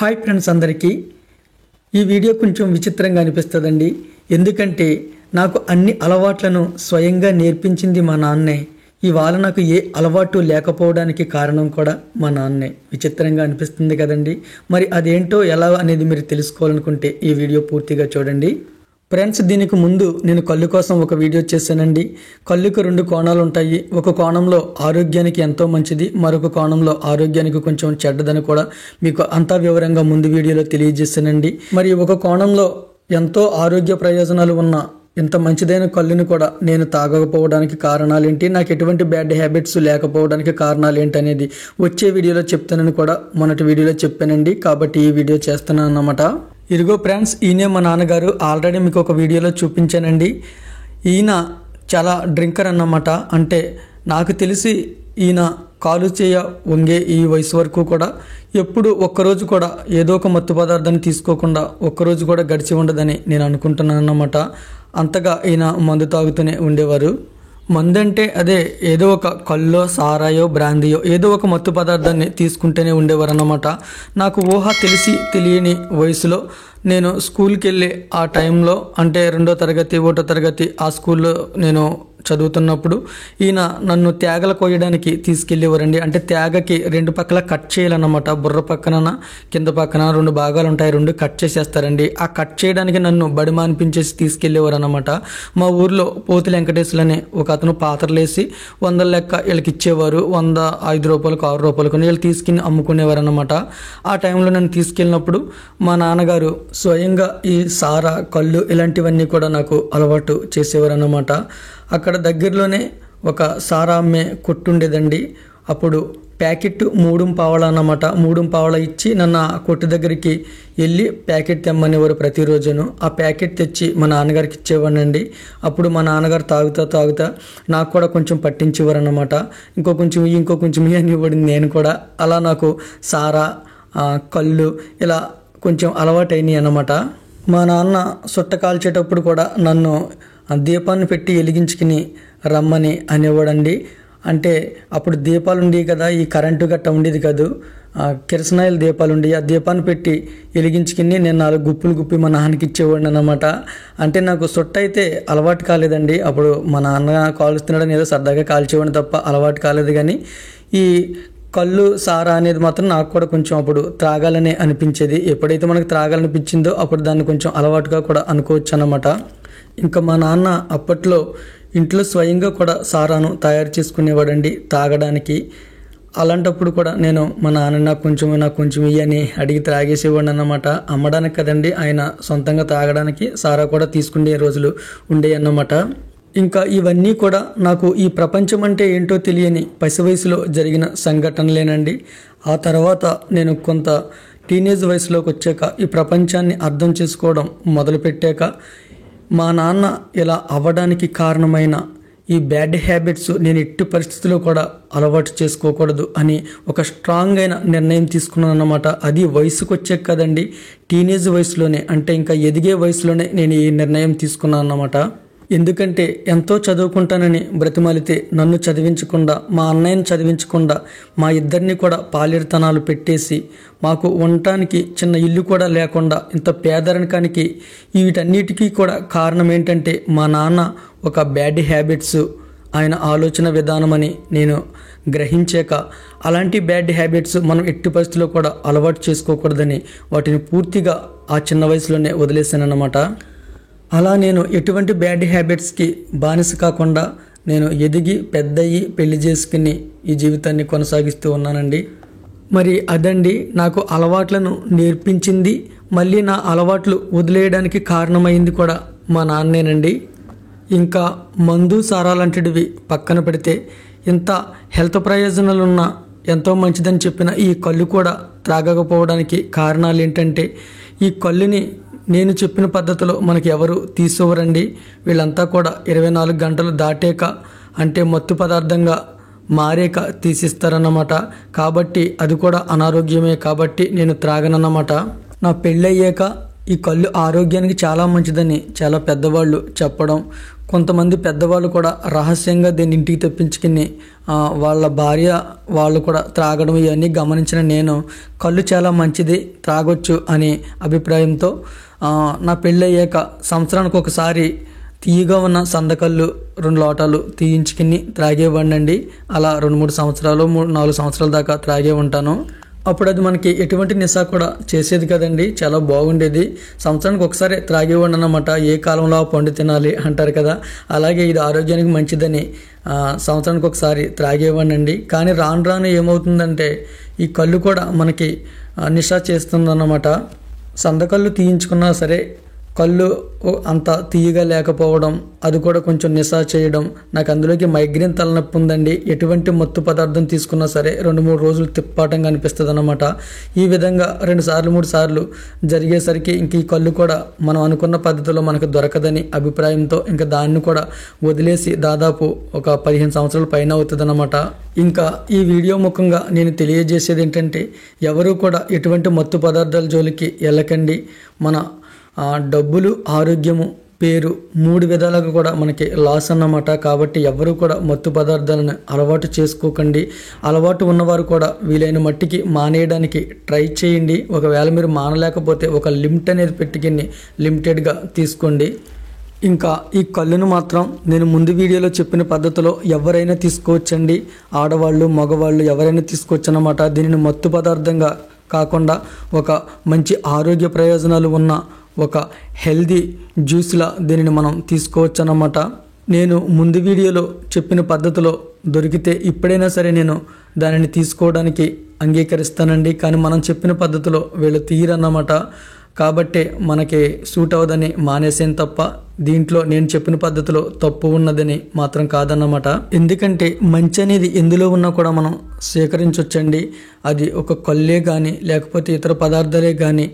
Hi friends అందరికీ ఈ video కొంచెం విచిత్రంగా అనిపిస్తుందండి. ఎందుకంటే నాకు అన్ని అలవాట్లను స్వయంగా నేర్పించింది మా నాన్నే. ఇవాళ నాకు ఏ అలవాటు లేకపోవడానికి కారణం కూడా మా నాన్నే. విచిత్రంగా అనిపిస్తుంది కదండి. మరి అదేంటో ఎలా అనేది మీరు తెలుసుకోవాలనుకుంటే ఈ వీడియో పూర్తిగా చూడండి. ఫ్రెండ్స్, దీనికి ముందు నేను కళ్ళు కోసం ఒక వీడియో చేశానండి. కళ్ళుకు రెండు కోణాలు ఉంటాయి. ఒక కోణంలో ఆరోగ్యానికి ఎంతో మంచిది, మరొక కోణంలో ఆరోగ్యానికి కొంచెం చెడ్డదని కూడా మీకు అంతా వివరంగా ముందు వీడియోలో తెలియజేశానండి. మరి ఒక కోణంలో ఎంతో ఆరోగ్య ప్రయోజనాలు ఉన్న ఇంత మంచిదైన కళ్ళుని కూడా నేను తాగకపోవడానికి కారణాలేంటి, నాకు ఎటువంటి బ్యాడ్ హ్యాబిట్స్ లేకపోవడానికి కారణాలు ఏంటి అనేది వచ్చే వీడియోలో చెప్తానని కూడా మొన్నటి వీడియోలో చెప్పానండి. కాబట్టి ఈ వీడియో చేస్తున్నాను అన్నమాట. ఇదిగో ఫ్రెండ్స్, ఈయనే మా నాన్నగారు. ఆల్రెడీ మీకు ఒక వీడియోలో చూపించానండి. ఈయన చాలా డ్రింకర్ అన్నమాట. అంటే నాకు తెలిసి ఈయన కాలు చేయ వంగే ఈ వయసు వరకు కూడా ఎప్పుడు ఒక్కరోజు కూడా ఏదో ఒక మత్తు పదార్థాన్ని తీసుకోకుండా ఒక్కరోజు కూడా గడిచి ఉండదని నేను అనుకుంటున్నాను అన్నమాట. అంతగా ఈయన మందు తాగుతూనే ఉండేవారు. మందు అంటే అదే ఏదో ఒక కల్లో, సారాయో, బ్రాందీయో ఏదో ఒక మత్తు పదార్థాన్ని తీసుకుంటూనే ఉండేవారు అన్నమాట. నాకు ఊహ తెలిసి తెలియని వయసులో నేను స్కూల్కి వెళ్ళే ఆ టైంలో, అంటే 2వ తరగతి 1వ తరగతి ఆ స్కూల్లో నేను చదువుతున్నప్పుడు ఈయన నన్ను తేగలు కోయడానికి తీసుకెళ్ళేవారండి. అంటే తేగకి 2 పక్కల కట్ చేయాలన్నమాట. బుర్ర పక్కన కింద పక్కన 2 భాగాలు ఉంటాయి, 2 కట్ చేసేస్తారండి. ఆ కట్ చేయడానికి నన్ను బడి మానిపించేసి తీసుకెళ్ళేవారు అన్నమాట. మా ఊర్లో పోతుల వెంకటేశ్వరులు అనే ఒక అతను పాత్రలు వేసి 100 లెక్క వీళ్ళకి ఇచ్చేవారు. 100, 5 రూపాయలకు, 6 రూపాయలకు వీళ్ళు తీసుకుని అమ్ముకునేవారు అన్నమాట. ఆ టైంలో నన్ను తీసుకెళ్ళినప్పుడు మా నాన్నగారు స్వయంగా ఈ సారా, కళ్ళు ఇలాంటివన్నీ కూడా నాకు అలవాటు చేసేవారు అన్నమాట. అక్కడ దగ్గరలోనే ఒక సారా అమ్మే కొట్టుండేదండి. అప్పుడు ప్యాకెట్ 3 పావలా అన్నమాట. 3 పావలా ఇచ్చి నన్ను ఆ కొట్టు దగ్గరికి వెళ్ళి ప్యాకెట్ తెమ్మనేవారు ప్రతిరోజును. ఆ ప్యాకెట్ తెచ్చి మా నాన్నగారికి ఇచ్చేవాడినండి. అప్పుడు మా నాన్నగారు తాగుతా నాకు కూడా కొంచెం పట్టించేవారు అన్నమాట. ఇంకో కొంచెం అని ఇవ్వడింది నేను కూడా. అలా నాకు సారా, కళ్ళు ఇలా కొంచెం అలవాటైనాయి అన్నమాట. మా నాన్న సుట్ట కాల్చేటప్పుడు కూడా నన్ను దీపాన్ని పెట్టి వెలిగించుకుని రమ్మని అనేవాడండి. అంటే అప్పుడు దీపాలు ఉండేవి కదా, ఈ కరెంటు గట్ట ఉండేది కాదు, కిరసనాయిల దీపాలు ఉండేవి. ఆ దీపాన్ని పెట్టి వెలిగించుకుని నేను 4 గుప్పులు గుప్పి మా నాన్నకి ఇచ్చేవాడిని అన్నమాట. అంటే నాకు సుట్ట అయితే అలవాటు కాలేదండి. అప్పుడు మా నాన్న కాలుస్తున్నాడని ఏదో సరదాగా కాల్చేవాడిని తప్ప అలవాటు కాలేదు. కానీ ఈ కళ్ళు, సారా అనేది మాత్రం నాకు కూడా కొంచెం అప్పుడు త్రాగాలనే అనిపించేది. ఎప్పుడైతే మనకు త్రాగాలనిపించిందో అప్పుడు దాన్ని కొంచెం అలవాటుగా కూడా అనుకోవచ్చు అన్నమాట. ఇంకా మా నాన్న అప్పట్లో ఇంట్లో స్వయంగా కూడా సారాను తయారు చేసుకునేవాడండి తాగడానికి. అలాంటప్పుడు కూడా నేను మా నాన్న నాకు కొంచెం ఇయ్యని అడిగి త్రాగేసేవాడిని అన్నమాట. అమ్మడానికి కదండి, ఆయన సొంతంగా తాగడానికి సారా కూడా తీసుకునే రోజులు ఉండేవి అన్నమాట. ఇంకా ఇవన్నీ కూడా నాకు ఈ ప్రపంచం అంటే ఏంటో తెలియని పసి వయసులో జరిగిన సంఘటనలేనండి. ఆ తర్వాత నేను కొంత టీనేజ్ వయసులోకి వచ్చాక ఈ ప్రపంచాన్ని అర్థం చేసుకోవడం మొదలుపెట్టాక మా నాన్న ఇలా అవ్వడానికి కారణమైన ఈ బ్యాడ్ హ్యాబిట్స్ నేను ఎట్టి పరిస్థితుల్లో కూడా అలవాటు చేసుకోకూడదు అని ఒక స్ట్రాంగ్ అయిన నిర్ణయం తీసుకున్నాను అన్నమాట. అది వయసుకు వచ్చాక కదండి, టీనేజ్ వయసులోనే, అంటే ఇంకా ఎదిగే వయసులోనే నేను ఈ నిర్ణయం తీసుకున్నాను అన్నమాట. ఎందుకంటే ఎంతో చదువుకుంటానని బ్రతిమాలితే నన్ను చదివించకుండా, మా అన్నయ్యని చదివించకుండా, మా ఇద్దరిని కూడా పాలిరితనాలు పెట్టేసి మాకు ఉండటానికి చిన్న ఇల్లు కూడా లేకుండా ఇంత పేదరికానికి వీటన్నిటికీ కూడా కారణం ఏంటంటే మా నాన్న ఒక బ్యాడ్ హ్యాబిట్స్, ఆయన ఆలోచన విధానమని నేను గ్రహించాక అలాంటి బ్యాడ్ హ్యాబిట్స్ మనం ఎట్టి పరిస్థితుల్లో కూడా అలవాటు చేసుకోకూడదని వాటిని పూర్తిగా ఆ చిన్న వయసులోనే వదిలేశానన్నమాట. అలా నేను ఎటువంటి బ్యాడ్ హ్యాబిట్స్కి బానిస కాకుండా నేను ఎదిగి పెద్దయ్యి పెళ్లి చేసుకుని ఈ జీవితాన్ని కొనసాగిస్తూ ఉన్నానండి. మరి అదండి నాకు అలవాట్లను నేర్పించింది. మళ్ళీ నా అలవాట్లు వదిలేయడానికి కారణమైంది కూడా మా నాన్నేనండి. ఇంకా మందు, సారా లాంటివి పక్కన పెడితే ఇంత హెల్త్ ప్రయోజనాలున్న ఎంతో మంచిదని చెప్పిన ఈ కళ్ళు కూడా త్రాగకపోవడానికి కారణాలు ఏంటంటే ఈ కళ్ళుని నేను చెప్పిన పద్ధతిలో మనకి ఎవరు తీసుకోవరండి. వీళ్ళంతా కూడా 24 గంటలు దాటాక, అంటే మత్తు పదార్థంగా మారాక తీసిస్తారన్నమాట. కాబట్టి అది కూడా అనారోగ్యమే. కాబట్టి నేను త్రాగనన్నమాట. నా పెళ్ళయ్యాక ఈ కళ్ళు ఆరోగ్యానికి చాలా మంచిదని చాలా పెద్దవాళ్ళు చెప్పడం, కొంతమంది పెద్దవాళ్ళు కూడా రహస్యంగా దీన్ని ఇంటికి తెప్పించుకుని వాళ్ళ భార్య వాళ్ళు కూడా త్రాగడం ఇవన్నీ గమనించిన నేను కళ్ళు చాలా మంచిది, త్రాగొచ్చు అనే అభిప్రాయంతో నా పెళ్ళయ్యాక సంవత్సరానికి ఒకసారి తీయగా ఉన్న సందకళ్ళు 2 లోటాలు తీయించుకుని త్రాగేవాడినండి. అలా 2-3 సంవత్సరాలు 4 సంవత్సరాల దాకా త్రాగే ఉంటాను. అప్పుడు అది మనకి ఎటువంటి నిశా కూడా చేసేది కదండి, చాలా బాగుండేది. సంవత్సరానికి ఒకసారి త్రాగేవాడిని అన్నమాట. ఏ కాలంలో ఆ పండు తినాలి అంటారు కదా, అలాగే ఇది ఆరోగ్యానికి మంచిదని సంవత్సరానికి ఒకసారి త్రాగేవాడినండి. కానీ రాను రాను ఏమవుతుందంటే ఈ కళ్ళు కూడా మనకి నిశా చేస్తుందన్నమాట. సందకళ్ళు తీయించుకున్నా సరే కళ్ళు అంత తీయగా లేకపోవడం, అది కూడా కొంచెం నిశా చేయడం, నాకు అందులోకి మైగ్రేన్ తలనొప్పి ఉందండి. ఎటువంటి మత్తు పదార్థం తీసుకున్నా సరే 2-3 రోజులు తిప్పాటంగా అనిపిస్తుంది అన్నమాట. ఈ విధంగా 2 సార్లు 3 సార్లు జరిగేసరికి ఇంక ఈ కళ్ళు కూడా మనం అనుకున్న పద్ధతిలో మనకు దొరకదని అభిప్రాయంతో ఇంకా దాన్ని కూడా వదిలేసి దాదాపు ఒక 15 సంవత్సరాల పైన అవుతుంది అన్నమాట. ఇంకా ఈ వీడియో ముఖంగా నేను తెలియజేసేది ఏంటంటే ఎవరు కూడా ఎటువంటి మత్తు పదార్థాల జోలికి వెళ్ళకండి. మన డబ్బులు, ఆరోగ్యము, పేరు 3 విధాలుగా కూడా మనకి లాస్ అన్నమాట. కాబట్టి ఎవరు కూడా మత్తు పదార్థాలను అలవాటు చేసుకోకండి. అలవాటు ఉన్నవారు కూడా వీలైన మట్టికి మానేయడానికి ట్రై చేయండి. ఒకవేళ మీరు మానలేకపోతే ఒక లిమిట్ అనేది పెట్టుకుని లిమిటెడ్గా తీసుకోండి. ఇంకా ఈ కళ్ళును మాత్రం నేను ముందు వీడియోలో చెప్పిన పద్ధతిలో ఎవరైనా తీసుకోవచ్చండి. ఆడవాళ్ళు, మగవాళ్ళు ఎవరైనా తీసుకోవచ్చు అన్నమాట. దీనిని మత్తు పదార్థంగా కాకుండా ఒక మంచి ఆరోగ్య ప్రయోజనాలు ఉన్న ఒక హెల్దీ జ్యూస్లా దీనిని మనం తీసుకోవచ్చు అన్నమాట. నేను ముందు వీడియోలో చెప్పిన పద్ధతిలో దొరికితే ఇప్పుడైనా సరే నేను దానిని తీసుకోవడానికి అంగీకరిస్తానండి. కానీ మనం చెప్పిన పద్ధతిలో వీళ్ళు తీయరన్నమాట. కాబట్టి మనకి సూట్ అవ్వదని మానేసేం తప్ప దీంట్లో నేను చెప్పిన పద్ధతిలో తప్పు ఉన్నదని మాత్రం కాదన్నమాట. ఎందుకంటే మంచి అనేది ఎందులో ఉన్నా కూడా మనం స్వీకరించవచ్చండి. అది ఒక కళ్ళే కానీ లేకపోతే ఇతర పదార్థాలే కానీ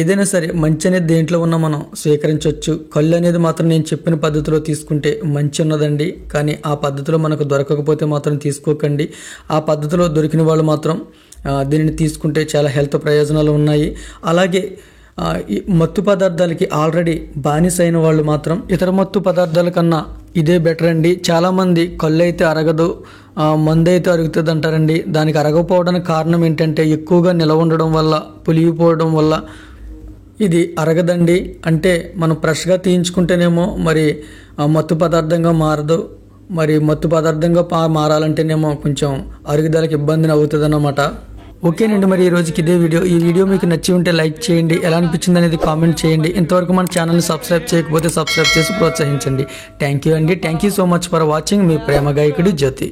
ఏదైనా సరే మంచి అనేది దేంట్లో ఉన్నా మనం స్వీకరించవచ్చు. కళ్ళు అనేది మాత్రం నేను చెప్పిన పద్ధతిలో తీసుకుంటే మంచి ఉన్నదండి. కానీ ఆ పద్ధతిలో మనకు దొరకకపోతే మాత్రం తీసుకోకండి. ఆ పద్ధతిలో దొరికిన వాళ్ళు మాత్రం దీనిని తీసుకుంటే చాలా హెల్త్ ప్రయోజనాలు ఉన్నాయి. అలాగే ఈ మత్తు పదార్థాలకి ఆల్రెడీ బానిస అయిన వాళ్ళు మాత్రం ఇతర మత్తు పదార్థాల కన్నా ఇదే బెటర్ అండి. చాలామంది కళ్ళు అయితే అరగదు, మందు అయితే అరుగుతుంది అంటారండి. దానికి అరగకపోవడానికి కారణం ఏంటంటే ఎక్కువగా నిలవ ఉండడం వల్ల, పులిగిపోవడం వల్ల ఇది అరగదండి. అంటే మనం ఫ్రెష్గా తీయించుకుంటేనేమో మరి మత్తు పదార్థంగా మారదు. మరి మత్తు పదార్థంగా మారాలంటేనేమో కొంచెం అరుగుదలకి ఇబ్బంది అవుతుంది అన్నమాట. ఓకేనండి, మరి ఈ రోజుకి ఇదే వీడియో. ఈ వీడియో మీకు నచ్చి ఉంటే లైక్ చేయండి, ఎలా అనిపించింది అనేది కామెంట్ చేయండి. ఇంతవరకు మన ఛానల్ని సబ్స్క్రైబ్ చేయకపోతే సబ్స్క్రైబ్ చేసి ప్రోత్సహించండి. థ్యాంక్ యూ అండి. Thank you so much for watching. మీ ప్రేమ గాయకుడు జ్యోతి.